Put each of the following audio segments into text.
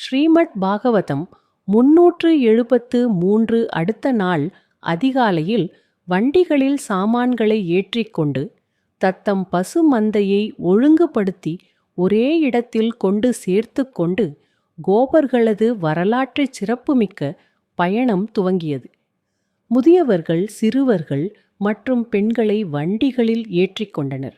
ஸ்ரீமத் பாகவதம் 373 அடுத்த நாள் அதிகாலையில் வண்டிகளில் சாமான்களை ஏற்றிக்கொண்டு தத்தம் பசு மந்தையை ஒழுங்குபடுத்தி ஒரே இடத்தில் கொண்டு சேர்த்து கொண்டு கோபர்களது வரலாற்று சிறப்புமிக்க பயணம் துவங்கியது. முதியவர்கள், சிறுவர்கள் மற்றும் பெண்களை வண்டிகளில் ஏற்றிக்கொண்டனர்.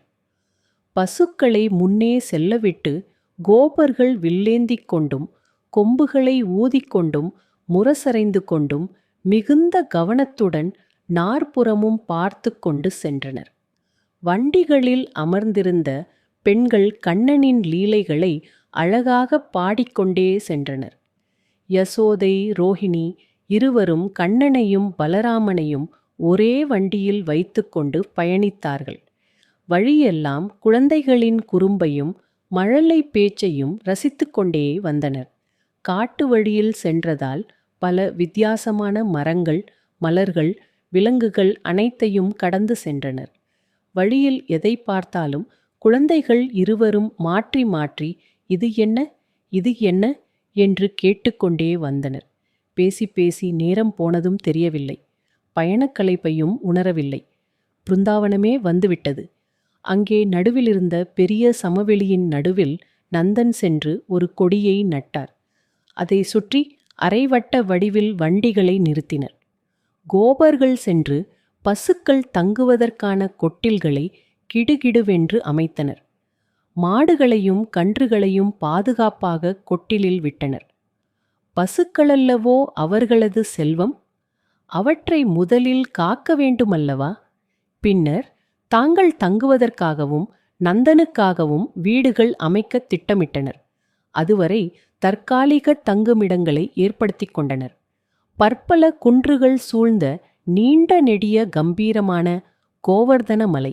பசுக்களை முன்னே செல்லவிட்டு கோபர்கள் வில்லேந்திக் கொண்டும் கொம்புகளை ஊதிக்கொண்டும் முரசறைந்து கொண்டும் மிகுந்த கவனத்துடன் நாற்புறமும் பார்த்து கொண்டு சென்றனர். வண்டிகளில் அமர்ந்திருந்த பெண்கள் கண்ணனின் லீலைகளை அழகாக பாடிக்கொண்டே சென்றனர். யசோதை, ரோஹிணி இருவரும் கண்ணனையும் பலராமனையும் ஒரே வண்டியில் வைத்துக்கொண்டு பயணித்தார்கள். வழியெல்லாம் குழந்தைகளின் குறும்பையும் மழலை பேச்சையும் ரசித்துக்கொண்டே வந்தனர். காட்டு வழியில் சென்றதால் பல வித்தியாசமான மரங்கள், மலர்கள், விலங்குகள் அனைத்தையும் கடந்து சென்றனர். வழியில் எதை பார்த்தாலும் குழந்தைகள் இருவரும் மாற்றி மாற்றி இது என்ன, இது என்ன என்று கேட்டுக்கொண்டே வந்தனர். பேசி பேசி நேரம் போனதும் தெரியவில்லை. பயணக்களைப்பையும் உணரவில்லை. பிருந்தாவனமே வந்துவிட்டது. அங்கே நடுவிலிருந்த பெரிய சமவெளியின் நடுவில் நந்தன் சென்று ஒரு கொடியை நட்டார். அதை சுற்றி அரைவட்ட வடிவில் வண்டிகளை நிறுத்தினர். கோபர்கள் சென்று பசுக்கள் தங்குவதற்கான கொட்டில்களை கிடுகிடுவென்று அமைத்தனர். மாடுகளையும் கன்றுகளையும் பாதுகாப்பாக கொட்டிலில் விட்டனர். பசுக்களல்லவோ அவர்களது செல்வம், அவற்றை முதலில் காக்க வேண்டுமல்லவா? பின்னர் தாங்கள் தங்குவதற்காகவும் நந்தனுக்காகவும் வீடுகள் அமைக்க திட்டமிட்டனர். அதுவரை தற்காலிக தங்குமிடங்களை ஏற்படுத்தி கொண்டனர். பற்பல குன்றுகள் சூழ்ந்த நீண்ட நெடிய கம்பீரமான கோவர்தன மலை,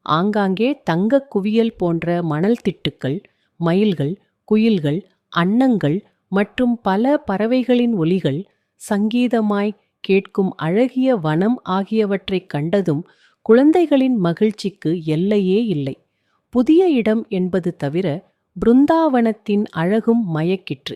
ஆங்காங்கே தங்க குவியல் போன்ற மணல் திட்டுக்கள், மயில்கள், குயில்கள், அன்னங்கள் மற்றும் பல பறவைகளின் ஒலிகள் சங்கீதமாய் கேட்கும் அழகிய வனம் ஆகியவற்றைக் கண்டதும் குழந்தைகளின் மகிழ்ச்சிக்கு எல்லையே இல்லை. புதிய இடம் என்பது தவிர பிருந்தாவனத்தின் அழகும் மயக்கிற்று.